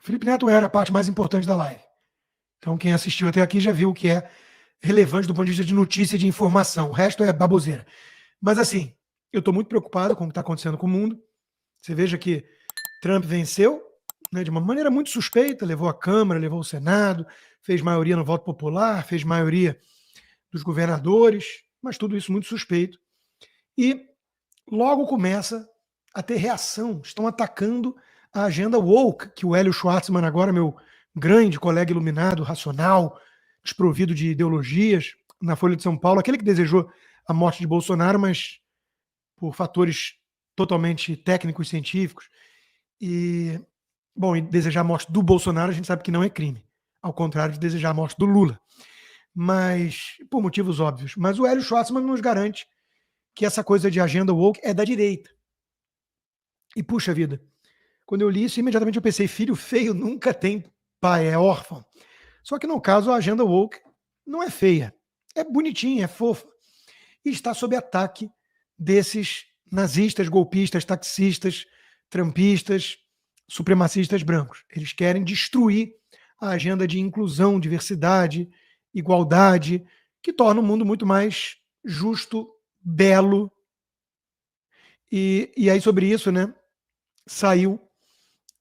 Felipe Neto era a parte mais importante da live. Então, quem assistiu até aqui já viu o que é relevante do ponto de vista de notícia e de informação. O resto é baboseira. Mas, assim, eu estou muito preocupado com o que está acontecendo com o mundo. Você veja que Trump venceu, né, de uma maneira muito suspeita, levou a Câmara, levou o Senado, fez maioria no voto popular, fez maioria dos governadores, mas tudo isso muito suspeito. E logo começa a ter reação. Estão atacando a agenda woke, que o Hélio Schwartzman, agora meu grande colega iluminado, racional, desprovido de ideologias, na Folha de São Paulo, aquele que desejou a morte de Bolsonaro, mas por fatores totalmente técnicos, científicos. E, bom, e desejar a morte do Bolsonaro a gente sabe que não é crime, ao contrário de desejar a morte do Lula. Mas, por motivos óbvios. Mas o Hélio Schwartzman nos garante que essa coisa de agenda woke é da direita. E, puxa vida, quando eu li isso, imediatamente eu pensei, filho feio nunca tem pai, é órfão. Só que no caso, a agenda woke não é feia, é bonitinha, é fofa. E está sob ataque desses nazistas, golpistas, taxistas, trampistas, supremacistas brancos. Eles querem destruir a agenda de inclusão, diversidade, igualdade, que torna o mundo muito mais justo, belo. E aí, sobre isso, né, saiu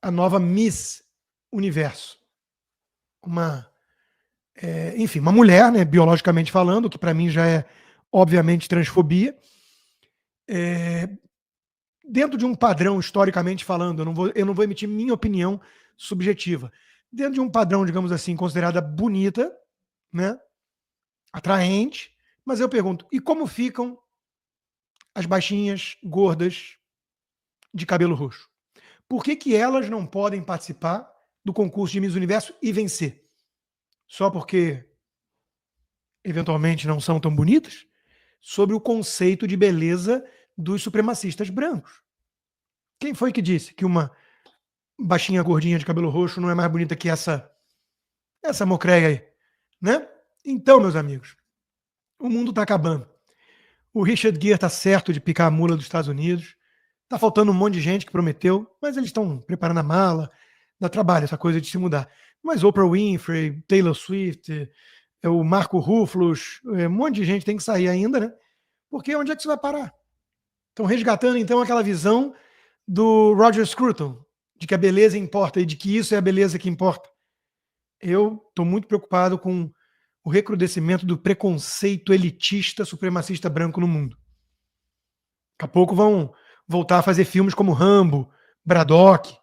a nova Miss Universo. Enfim, uma mulher, né, biologicamente falando, que para mim já é, obviamente, transfobia. Dentro de um padrão, historicamente falando, eu não vou emitir minha opinião subjetiva. Dentro de um padrão, digamos assim, considerada bonita, né, atraente, mas eu pergunto, e como ficam as baixinhas, gordas, de cabelo roxo? Por que elas não podem participar do concurso de Miss Universo e vencer? Só porque eventualmente não são tão bonitas? Sobre o conceito de beleza dos supremacistas brancos. Quem foi que disse que uma baixinha gordinha de cabelo roxo não é mais bonita que essa mocreia aí, né? Então, meus amigos, o mundo está acabando. O Richard Gere está certo de picar a mula dos Estados Unidos. Está faltando um monte de gente que prometeu, mas eles estão preparando a mala. Dá trabalho essa coisa de se mudar. Mas Oprah Winfrey, Taylor Swift, o Marco Ruffalo, um monte de gente tem que sair ainda, né? Porque onde é que isso vai parar? Estão resgatando, então, aquela visão do Roger Scruton, de que a beleza importa e de que isso é a beleza que importa. Eu estou muito preocupado com o recrudescimento do preconceito elitista supremacista branco no mundo. Daqui a pouco vão voltar a fazer filmes como Rambo, Braddock,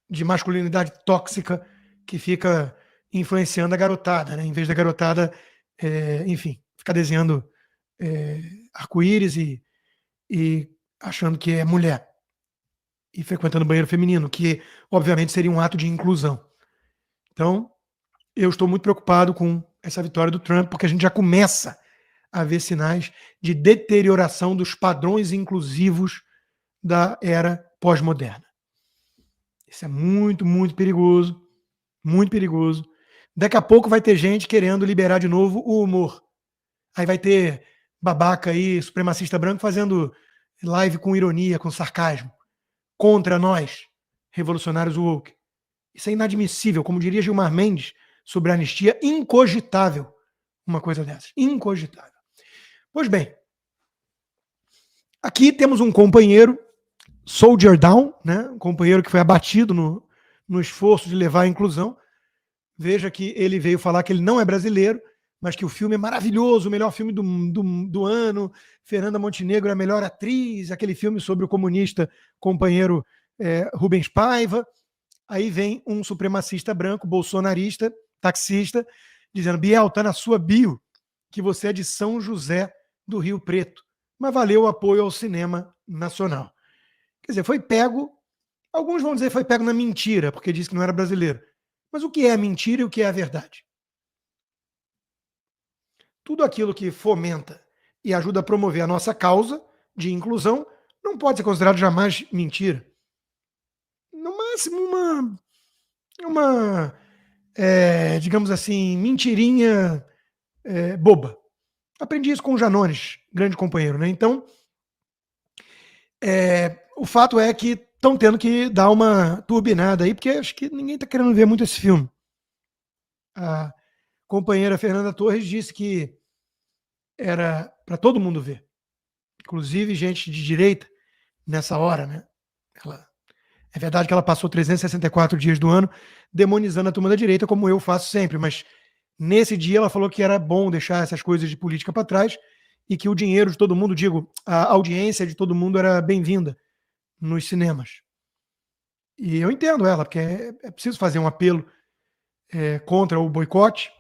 de masculinidade tóxica que fica influenciando a garotada, né? Em vez da garotada, enfim, ficar desenhando arco-íris e achando que é mulher e frequentando banheiro feminino, que obviamente seria um ato de inclusão. Então, eu estou muito preocupado com essa vitória do Trump, porque a gente já começa a ver sinais de deterioração dos padrões inclusivos da era pós-moderna. Isso é muito, muito perigoso, muito perigoso. Daqui a pouco vai ter gente querendo liberar de novo o humor. Aí vai ter babaca aí, supremacista branco, fazendo live com ironia, com sarcasmo, contra nós, revolucionários woke. Isso é inadmissível, como diria Gilmar Mendes sobre a anistia, incogitável uma coisa dessas, incogitável. Pois bem, aqui temos um companheiro, Soldier Down, né? Um companheiro que foi abatido no esforço de levar a inclusão. Veja que ele veio falar que ele não é brasileiro, mas que o filme é maravilhoso, o melhor filme do ano, Fernanda Montenegro é a melhor atriz, aquele filme sobre o comunista companheiro Rubens Paiva. Aí vem um supremacista branco, bolsonarista, taxista, dizendo, Biel, tá na sua bio que você é de São José do Rio Preto, mas valeu o apoio ao cinema nacional. Quer dizer, foi pego, alguns vão dizer que foi pego na mentira, porque disse que não era brasileiro. Mas o que é mentira e o que é a verdade? Tudo aquilo que fomenta e ajuda a promover a nossa causa de inclusão não pode ser considerado jamais mentira. No máximo, digamos assim, mentirinha boba. Aprendi isso com o Janones, grande companheiro, né? Então, o fato é que estão tendo que dar uma turbinada aí, porque acho que ninguém está querendo ver muito esse filme. A companheira Fernanda Torres disse que era para todo mundo ver, inclusive gente de direita, nessa hora, né? É verdade que ela passou 364 dias do ano demonizando a turma da direita, como eu faço sempre, mas nesse dia ela falou que era bom deixar essas coisas de política para trás e que o dinheiro de todo mundo, digo, a audiência de todo mundo era bem-vinda nos cinemas. E eu entendo ela, porque é preciso fazer um apelo contra o boicote,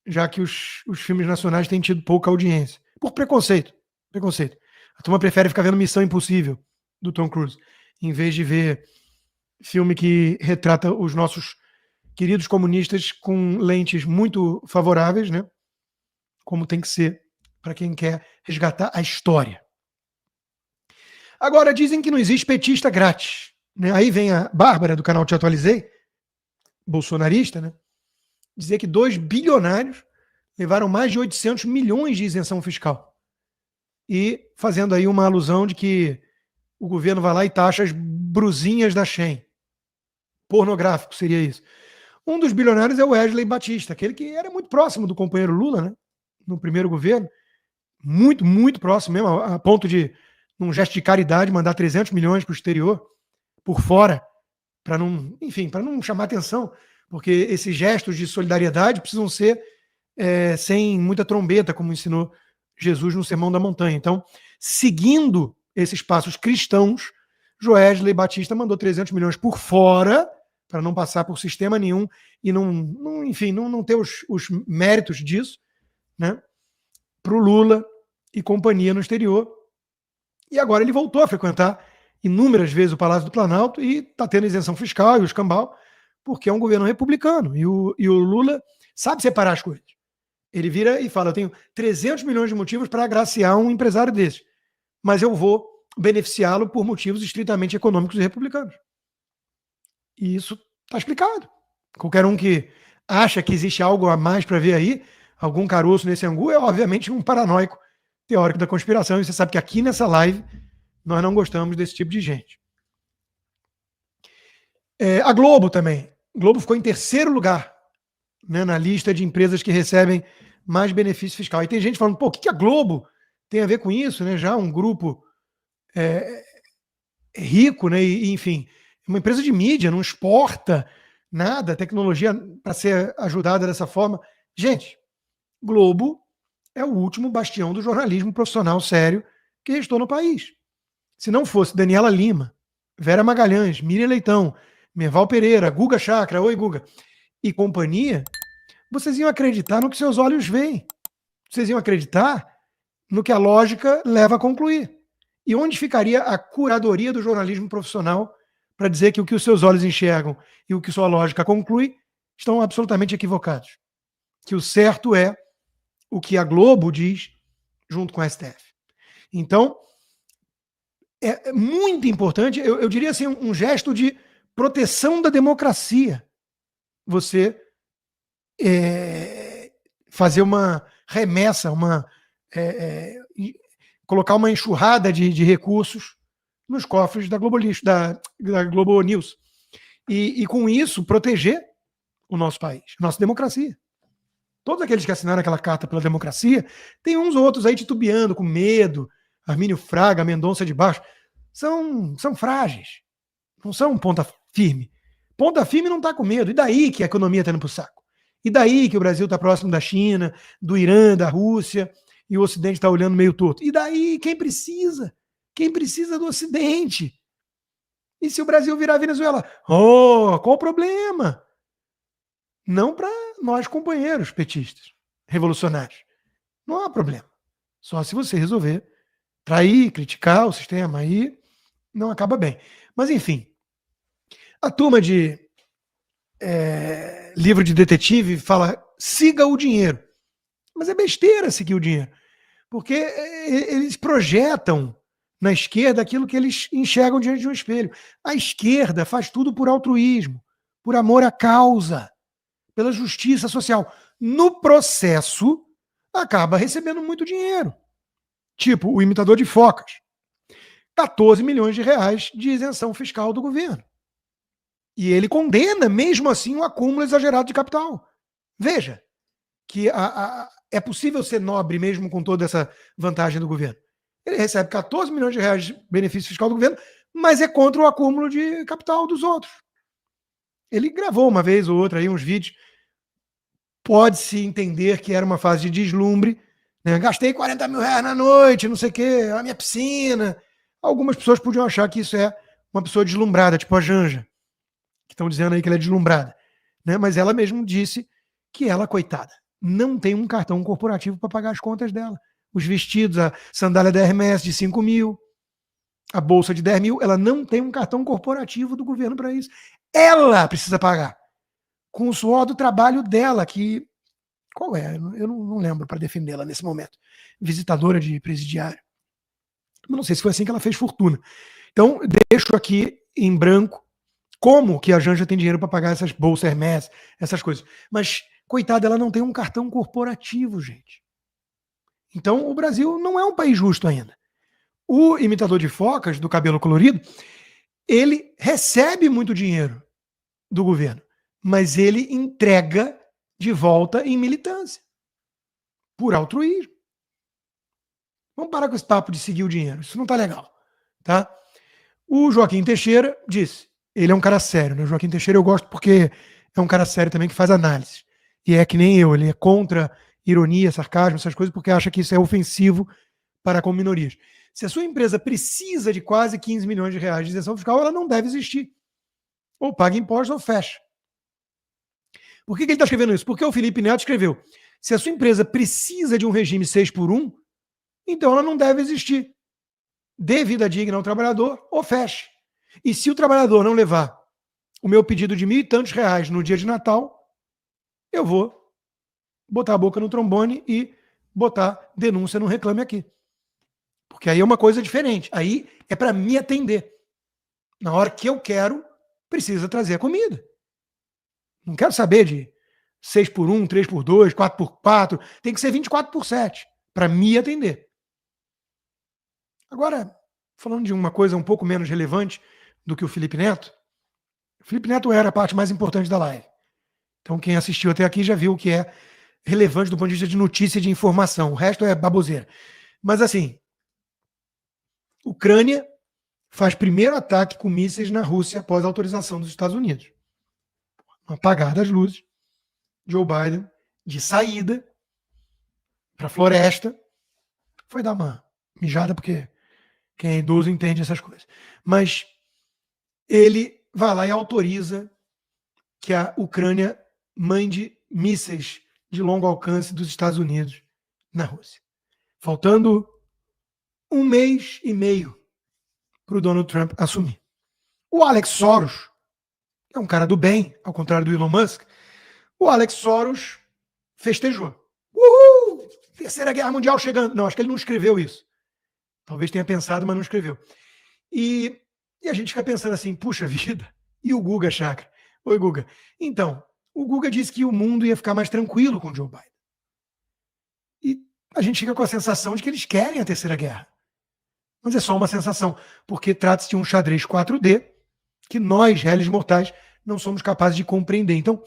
já que os filmes nacionais têm tido pouca audiência. Por preconceito. Preconceito. A turma prefere ficar vendo Missão Impossível, do Tom Cruise, em vez de ver filme que retrata os nossos queridos comunistas com lentes muito favoráveis, né? Como tem que ser para quem quer resgatar a história. Agora, dizem que não existe petista grátis. Né? Aí vem a Bárbara, do canal Te Atualizei, bolsonarista, né? Dizer que 2 bilionários levaram mais de 800 milhões de isenção fiscal. E fazendo aí uma alusão de que o governo vai lá e taxa as brusinhas da Shein. Pornográfico seria isso. Um dos bilionários é o Wesley Batista, aquele que era muito próximo do companheiro Lula, né? No primeiro governo. Muito, muito próximo mesmo, a ponto de, num gesto de caridade, mandar 300 milhões para o exterior, por fora, para não, enfim, para não chamar atenção, porque esses gestos de solidariedade precisam ser sem muita trombeta, como ensinou Jesus no Sermão da Montanha. Então, seguindo esses passos cristãos, Wesley Batista mandou 300 milhões por fora, para não passar por sistema nenhum e não ter os méritos disso, né? Para o Lula e companhia no exterior. E agora ele voltou a frequentar inúmeras vezes o Palácio do Planalto e está tendo isenção fiscal e o escambau, porque é um governo republicano. E o Lula sabe separar as coisas. Ele vira e fala, eu tenho 300 milhões de motivos para agraciar um empresário desse, mas eu vou beneficiá-lo por motivos estritamente econômicos e republicanos. E isso está explicado. Qualquer um que acha que existe algo a mais para ver aí, algum caroço nesse angu, é obviamente um paranoico teórico da conspiração. E você sabe que aqui nessa live nós não gostamos desse tipo de gente. A Globo também. A Globo ficou em 3º lugar, né, na lista de empresas que recebem mais benefício fiscal. E tem gente falando, pô, o que a Globo tem a ver com isso? Né? Já um grupo rico, né? E, enfim, uma empresa de mídia, não exporta nada, tecnologia para ser ajudada dessa forma. Gente, Globo é o último bastião do jornalismo profissional sério que restou no país. Se não fosse Daniela Lima, Vera Magalhães, Miriam Leitão, Merval Pereira, Guga Chakra, oi Guga, e companhia, vocês iam acreditar no que seus olhos veem. Vocês iam acreditar no que a lógica leva a concluir. E onde ficaria a curadoria do jornalismo profissional para dizer que o que os seus olhos enxergam e o que sua lógica conclui estão absolutamente equivocados? Que o certo é o que a Globo diz junto com a STF. Então, é muito importante, eu diria assim, um gesto de proteção da democracia. Você fazer uma remessa, colocar uma enxurrada de recursos nos cofres da Globo Lixo, da Globo News. E com isso, proteger o nosso país, nossa democracia. Todos aqueles que assinaram aquela carta pela democracia, tem uns ou outros aí titubeando, com medo, Armínio Fraga, Mendonça de Baixo, são frágeis, não são ponta firme. Ponta firme não está com medo. E daí que a economia está indo para o saco? E daí que o Brasil está próximo da China, do Irã, da Rússia, e o Ocidente está olhando meio torto? E daí quem precisa? Quem precisa do Ocidente? E se o Brasil virar Venezuela? Oh, qual o problema? Não para nós companheiros petistas, revolucionários. Não há problema. Só se você resolver trair, criticar o sistema, aí não acaba bem. Mas enfim, a turma de livro de detetive fala, siga o dinheiro. Mas é besteira seguir o dinheiro. Porque eles projetam na esquerda aquilo que eles enxergam diante de um espelho. A esquerda faz tudo por altruísmo, por amor à causa, pela justiça social. No processo, acaba recebendo muito dinheiro. Tipo, o imitador de focas. 14 milhões de reais de isenção fiscal do governo. E ele condena, mesmo assim, o acúmulo exagerado de capital. Veja que é possível ser nobre mesmo com toda essa vantagem do governo. Ele recebe 14 milhões de reais de benefício fiscal do governo, mas é contra o acúmulo de capital dos outros. Ele gravou uma vez ou outra aí uns vídeos. Pode-se entender que era uma fase de deslumbre. Né? Gastei 40 mil reais na noite, não sei o quê, a minha piscina. Algumas pessoas podiam achar que isso é uma pessoa deslumbrada, tipo a Janja, que estão dizendo aí que ela é deslumbrada. Né? Mas ela mesmo disse que ela, coitada, não tem um cartão corporativo para pagar as contas dela. Os vestidos, a sandália da Hermès de 5 mil, a bolsa de 10 mil, ela não tem um cartão corporativo do governo para isso. Ela precisa pagar com o suor do trabalho dela, que... Qual é? Eu não lembro para defendê-la nesse momento. Visitadora de presidiário. Não sei se foi assim que ela fez fortuna. Então, deixo aqui em branco como que a Janja tem dinheiro para pagar essas bolsas Hermès, essas coisas. Mas, coitada, ela não tem um cartão corporativo, gente. Então, o Brasil não é um país justo ainda. O imitador de focas, do cabelo colorido, ele recebe muito dinheiro do governo, mas ele entrega de volta em militância, por altruísmo. Vamos parar com esse papo de seguir o dinheiro, isso não tá legal, tá? O Joaquim Teixeira disse, ele é um cara sério, né? O Joaquim Teixeira eu gosto porque é um cara sério também que faz análise. E é que nem eu, ele é contra ironia, sarcasmo, essas coisas, porque acha que isso é ofensivo para com minorias. Se a sua empresa precisa de quase 15 milhões de reais de isenção fiscal, ela não deve existir. Ou paga impostos ou fecha. Por que ele está escrevendo isso? Porque o Felipe Neto escreveu, se a sua empresa precisa de um regime 6 por 1, então ela não deve existir. Dê vida digna ao trabalhador ou feche. E se o trabalhador não levar o meu pedido de R$ 1.000 e tantos no dia de Natal, eu vou botar a boca no trombone e botar denúncia no Reclame Aqui. Porque aí é uma coisa diferente. Aí é para me atender. Na hora que eu quero, precisa trazer a comida. Não quero saber de 6 por 1, 3 por 2, 4 por 4. Tem que ser 24 por 7 para me atender. Agora, falando de uma coisa um pouco menos relevante do que o Felipe Neto, o Felipe Neto era a parte mais importante da live. Então, quem assistiu até aqui já viu o que é relevante do ponto de vista de notícia e de informação. O resto é baboseira. Mas, assim, Ucrânia faz primeiro ataque com mísseis na Rússia após a autorização dos Estados Unidos. Apagar das luzes, Joe Biden, de saída para a floresta, foi dar uma mijada, porque quem é idoso entende essas coisas. Mas ele vai lá e autoriza que a Ucrânia mande mísseis de longo alcance dos Estados Unidos na Rússia. Faltando 1 mês e meio para o Donald Trump assumir. O Alex Soros, que é um cara do bem, ao contrário do Elon Musk, o Alex Soros festejou. Uhul! Terceira Guerra Mundial chegando. Não, acho que ele não escreveu isso. Talvez tenha pensado, mas não escreveu. E a gente fica pensando assim, puxa vida, e o Guga Chakra? Oi, Guga. Então, o Guga disse que o mundo ia ficar mais tranquilo com o Joe Biden. E a gente fica com a sensação de que eles querem a Terceira Guerra. Mas é só uma sensação, porque trata-se de um xadrez 4D que nós, réis mortais, não somos capazes de compreender. Então,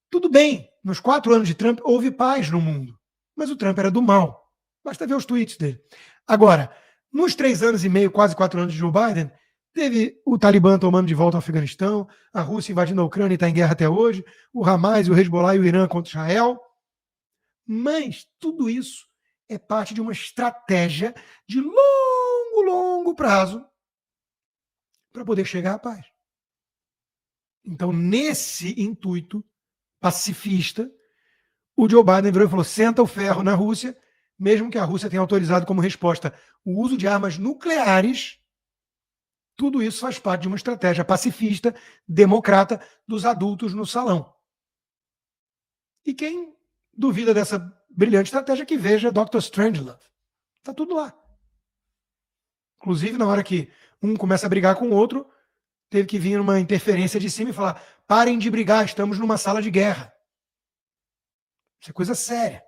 tudo bem, nos 4 anos de Trump houve paz no mundo, mas o Trump era do mal. Basta ver os tweets dele. Agora, nos 3 anos e meio, quase 4 anos de Joe Biden, teve o Talibã tomando de volta o Afeganistão, a Rússia invadindo a Ucrânia e está em guerra até hoje, o Hamas, o Hezbollah e o Irã contra Israel. Mas tudo isso é parte de uma estratégia de longo prazo para poder chegar à paz. Então, nesse intuito pacifista, o Joe Biden virou e falou: senta o ferro na Rússia, mesmo que a Rússia tenha autorizado como resposta o uso de armas nucleares. Tudo isso faz parte de uma estratégia pacifista, democrata, dos adultos no salão. E quem duvida dessa brilhante estratégia, que veja Dr. Strangelove. Está tudo lá. Inclusive, na hora que um começa a brigar com o outro, teve que vir uma interferência de cima e falar: parem de brigar, estamos numa sala de guerra. Isso é coisa séria.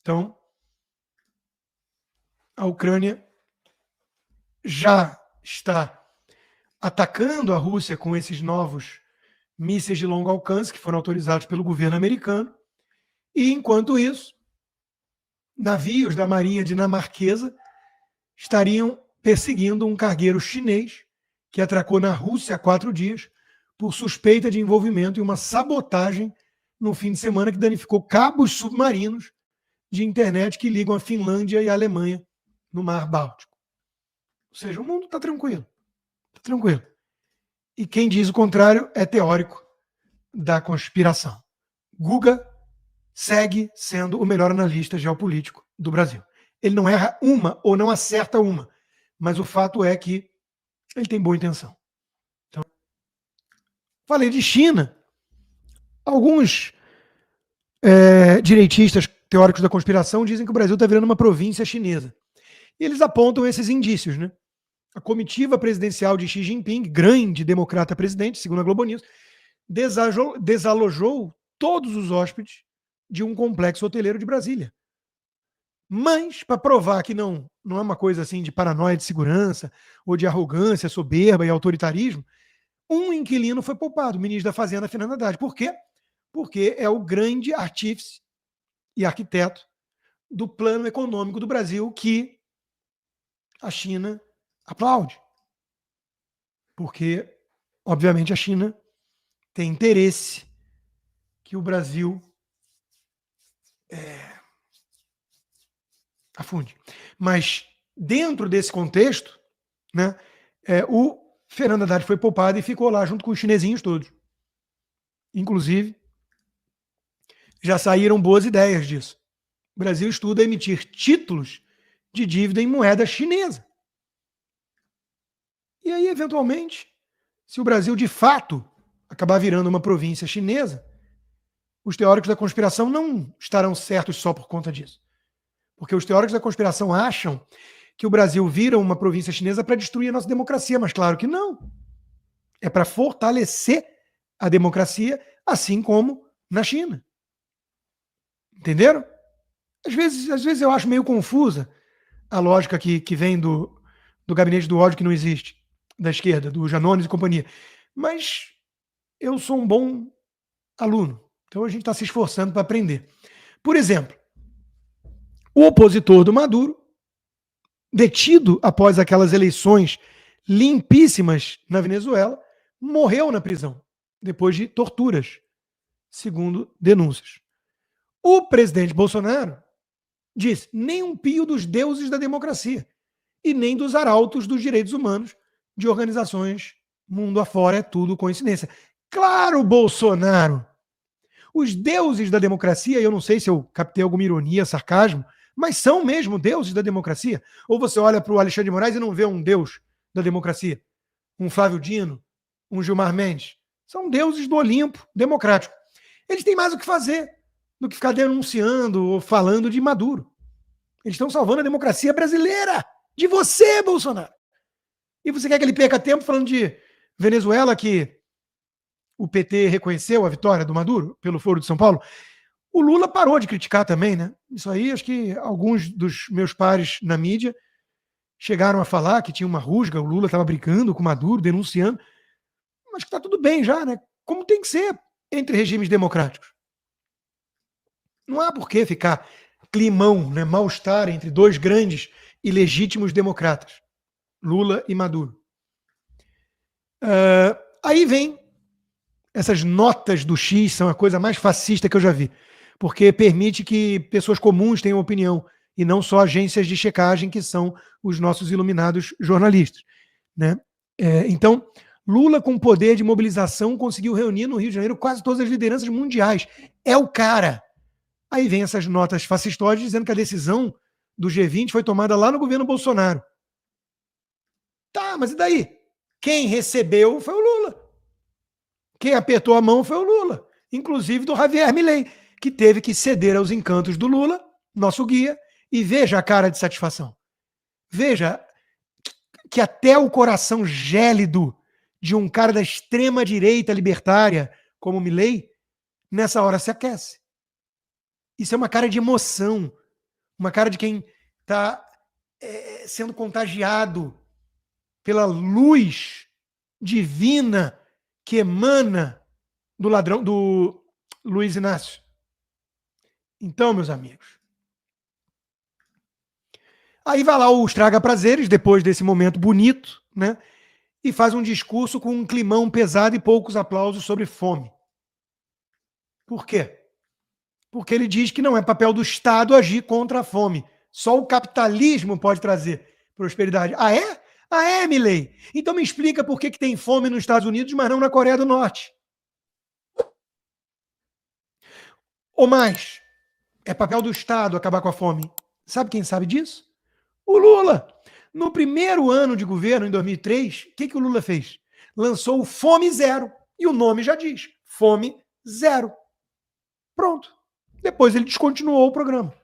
Então, a Ucrânia já está atacando a Rússia com esses novos mísseis de longo alcance que foram autorizados pelo governo americano. E, enquanto isso, navios da marinha dinamarquesa estariam perseguindo um cargueiro chinês que atracou na Rússia há 4 dias por suspeita de envolvimento em uma sabotagem no fim de semana que danificou cabos submarinos de internet que ligam a Finlândia e a Alemanha no Mar Báltico. Ou seja, o mundo está tranquilo. Está tranquilo. E quem diz o contrário é teórico da conspiração. Guga segue sendo o melhor analista geopolítico do Brasil. Ele não erra uma ou não acerta uma, mas o fato é que ele tem boa intenção. Então, falei de China. Alguns direitistas teóricos da conspiração dizem que o Brasil está virando uma província chinesa. E eles apontam esses indícios, né? A comitiva presidencial de Xi Jinping, grande democrata presidente, segundo a Globo News, desalojou todos os hóspedes de um complexo hoteleiro de Brasília. Mas, para provar que não é uma coisa assim de paranoia de segurança ou de arrogância, soberba e autoritarismo, um inquilino foi poupado, o ministro da Fazenda, Fernando Haddad. Por quê? Porque é o grande artífice e arquiteto do plano econômico do Brasil que a China aplaude. Porque, obviamente, a China tem interesse que o Brasil afunde. Mas, dentro desse contexto, né, o Fernando Haddad foi poupado e ficou lá junto com os chinesinhos todos. Inclusive, já saíram boas ideias disso. O Brasil estuda emitir títulos de dívida em moeda chinesa. E aí, eventualmente, se o Brasil de fato acabar virando uma província chinesa, os teóricos da conspiração não estarão certos só por conta disso. Porque os teóricos da conspiração acham que o Brasil vira uma província chinesa para destruir a nossa democracia, mas claro que não. É para fortalecer a democracia, assim como na China. Entenderam? Às vezes eu acho meio confusa a lógica que vem do gabinete do ódio que não existe, da esquerda, do Janones e companhia. Mas eu sou um bom aluno, então a gente está se esforçando para aprender. Por exemplo, o opositor do Maduro, detido após aquelas eleições limpíssimas na Venezuela, morreu na prisão, depois de torturas, segundo denúncias. O presidente Bolsonaro diz: nem um pio dos deuses da democracia e nem dos arautos dos direitos humanos de organizações mundo afora, é tudo coincidência. Claro, Bolsonaro! Os deuses da democracia, eu não sei se eu captei alguma ironia, sarcasmo, mas são mesmo deuses da democracia? Ou você olha para o Alexandre de Moraes e não vê um deus da democracia? Um Flávio Dino, um Gilmar Mendes? São deuses do Olimpo democrático. Eles têm mais o que fazer do que ficar denunciando ou falando de Maduro. Eles estão salvando a democracia brasileira. De você, Bolsonaro. E você quer que ele perca tempo falando de Venezuela, que o PT reconheceu a vitória do Maduro pelo Foro de São Paulo? O Lula parou de criticar também, né? Isso aí, acho que alguns dos meus pares na mídia chegaram a falar que tinha uma rusga, o Lula estava brincando com o Maduro, denunciando. Mas que está tudo bem já, né? Como tem que ser entre regimes democráticos. Não há por que ficar climão, né? Mal-estar entre dois grandes e legítimos democratas, Lula e Maduro. Aí vem essas notas do X, são a coisa mais fascista que eu já vi, porque permite que pessoas comuns tenham opinião e não só agências de checagem que são os nossos iluminados jornalistas, né? Então, Lula, com poder de mobilização, conseguiu reunir no Rio de Janeiro quase todas as lideranças mundiais. É o cara. Aí vem essas notas fascistóides dizendo que a decisão do G20 foi tomada lá no governo Bolsonaro. Tá, mas e daí? Quem recebeu foi o Lula. Quem apertou a mão foi o Lula. Inclusive do Javier Milei, que teve que ceder aos encantos do Lula, nosso guia, e veja a cara de satisfação. Veja que até o coração gélido de um cara da extrema-direita libertária, como Milei, nessa hora se aquece. Isso é uma cara de emoção, uma cara de quem está sendo contagiado pela luz divina que emana do ladrão, do Luiz Inácio. Então, meus amigos, aí vai lá o Estraga Prazeres, depois desse momento bonito, né? E faz um discurso com um climão pesado e poucos aplausos sobre fome. Por quê? Porque ele diz que não é papel do Estado agir contra a fome. Só o capitalismo pode trazer prosperidade. Ah, é? Ah, é, Milei? Então me explica por que tem fome nos Estados Unidos, mas não na Coreia do Norte. Ou mais, é papel do Estado acabar com a fome. Sabe quem sabe disso? O Lula. No primeiro ano de governo, em 2003, o que o Lula fez? Lançou o Fome Zero. E o nome já diz, Fome Zero. Pronto. Depois ele descontinuou o programa.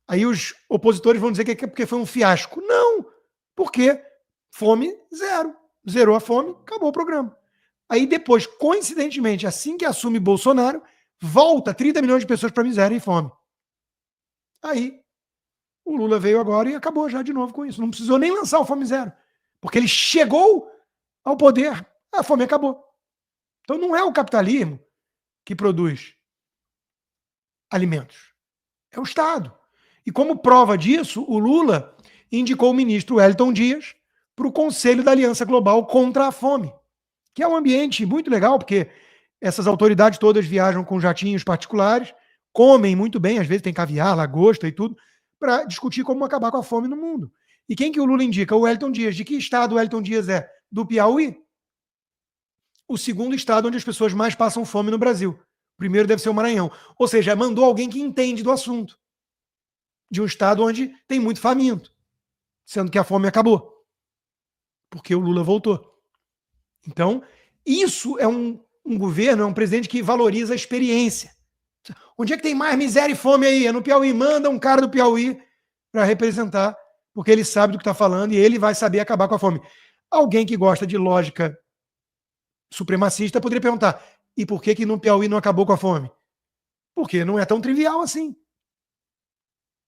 Aí os opositores vão dizer que é porque foi um fiasco. Não, porque fome zero. Zerou a fome, acabou o programa. Aí depois, coincidentemente, assim que assume Bolsonaro, volta 30 milhões de pessoas para miséria e fome. Aí o Lula veio agora e acabou já de novo com isso. Não precisou nem lançar o Fome Zero, porque ele chegou ao poder, a fome acabou. Então não é o capitalismo que produz alimentos, é o Estado. E como prova disso, o Lula indicou o ministro Wellington Dias para o Conselho da Aliança Global contra a Fome, que é um ambiente muito legal, porque essas autoridades todas viajam com jatinhos particulares, comem muito bem, às vezes tem caviar, lagosta e tudo, para discutir como acabar com a fome no mundo. E quem que o Lula indica? O Wellington Dias. De que estado o Wellington Dias é? Do Piauí? O segundo estado onde as pessoas mais passam fome no Brasil. O primeiro deve ser o Maranhão. Ou seja, mandou alguém que entende do assunto. De um estado onde tem muito faminto, sendo que a fome acabou. Porque o Lula voltou. Então, isso é um governo, é um presidente que valoriza a experiência. Onde é que tem mais miséria e fome aí? É no Piauí. Manda um cara do Piauí para representar, porque ele sabe do que está falando e ele vai saber acabar com a fome. Alguém que gosta de lógica supremacista poderia perguntar: e por que no Piauí não acabou com a fome? Porque não é tão trivial assim.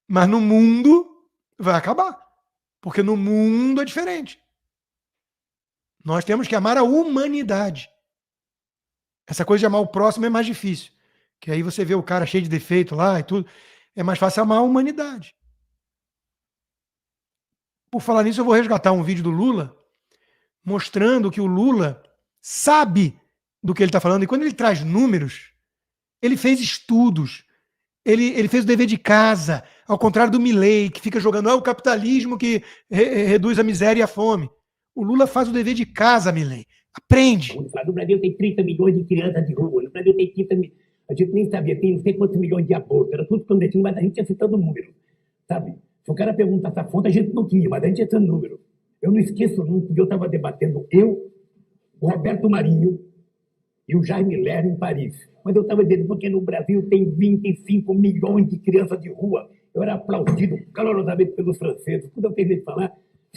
Mas no mundo vai acabar. Porque no mundo é diferente. Nós temos que amar a humanidade. Essa coisa de amar o próximo é mais difícil. Que aí você vê o cara cheio de defeito lá e tudo. É mais fácil amar a humanidade. Por falar nisso, eu vou resgatar um vídeo do Lula mostrando que o Lula sabe do que ele está falando. E quando ele traz números, ele fez estudos. Ele fez o dever de casa, ao contrário do Milei, que fica jogando o capitalismo que reduz a miséria e a fome. O Lula faz o dever de casa, Milei. Aprende. No Brasil tem 30 milhões de crianças de rua. No Brasil tem 30 milhões. A gente nem sabia, tem não sei quantos milhões de abortos. Era tudo clandestino, mas a gente ia citando número. Sabe? Se o cara pergunta essa fonte, a gente não tinha, mas a gente ia citando número. Eu não esqueço nunca que eu estava debatendo o Roberto Marinho e o Jaime Lerner em Paris. Mas eu estava dizendo, porque no Brasil tem 25 milhões de crianças de rua. Eu era aplaudido calorosamente pelos franceses. Quando eu terminei de falar,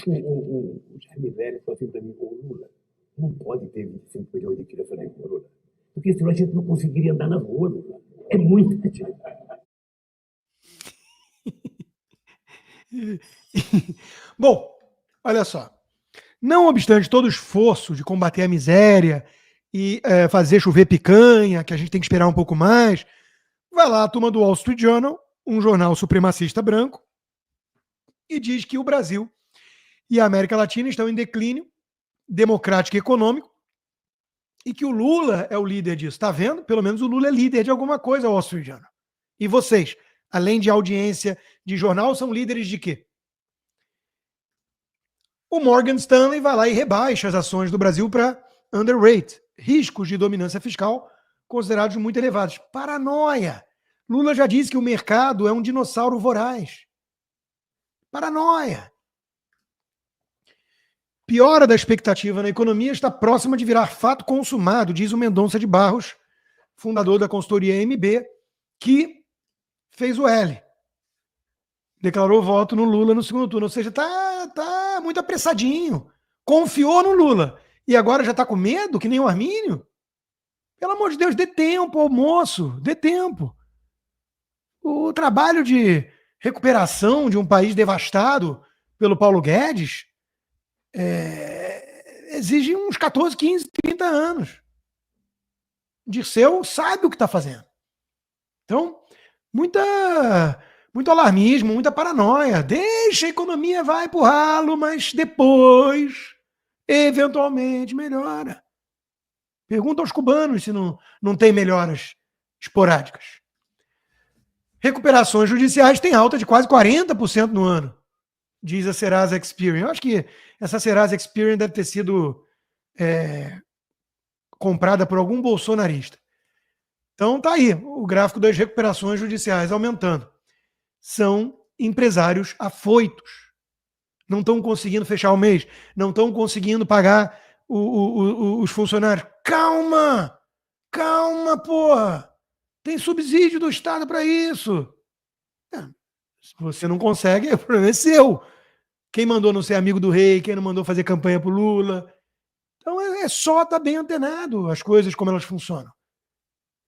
o Jaime Lerner falou assim para mim: ô Lula, não pode ter 25 milhões de crianças de rua, Lula. Porque senão a gente não conseguiria andar na rua, Lula. É muito pequeno. Bom, olha só. Não obstante todo o esforço de combater a miséria e fazer chover picanha, que a gente tem que esperar um pouco mais, vai lá a turma do Wall Street Journal, um jornal supremacista branco, e diz que o Brasil e a América Latina estão em declínio democrático e econômico e que o Lula é o líder disso. Tá vendo? Pelo menos o Lula é líder de alguma coisa, Wall Street Journal. E vocês, além de audiência de jornal, são líderes de quê? O Morgan Stanley vai lá e rebaixa as ações do Brasil para underrate, riscos de dominância fiscal considerados muito elevados. Paranoia! Lula já disse que o mercado é um dinossauro voraz. Paranoia! Piora da expectativa na economia está próxima de virar fato consumado, diz o Mendonça de Barros, fundador da consultoria MB, que fez o L. Declarou voto no Lula no segundo turno. Ou seja, tá muito apressadinho. Confiou no Lula. E agora já tá com medo, que nem o Armínio? Pelo amor de Deus, dê tempo ao moço. Dê tempo. O trabalho de recuperação de um país devastado pelo Paulo Guedes exige uns 14, 15, 30 anos. Dirceu sabe o que está fazendo. Então, muito alarmismo, muita paranoia. Deixa a economia vai pro ralo, mas depois, eventualmente, melhora. Pergunta aos cubanos se não tem melhoras esporádicas. Recuperações judiciais têm alta de quase 40% no ano, diz a Serasa Experian. Eu acho que essa Serasa Experian deve ter sido comprada por algum bolsonarista. Então tá aí o gráfico das recuperações judiciais aumentando. São empresários afoitos. Não estão conseguindo fechar o mês, não estão conseguindo pagar os funcionários. Calma, porra. Tem subsídio do Estado para isso. Se você não consegue, o problema é seu. Quem mandou não ser amigo do rei, quem não mandou fazer campanha pro Lula. Então é só estar bem antenado as coisas como elas funcionam.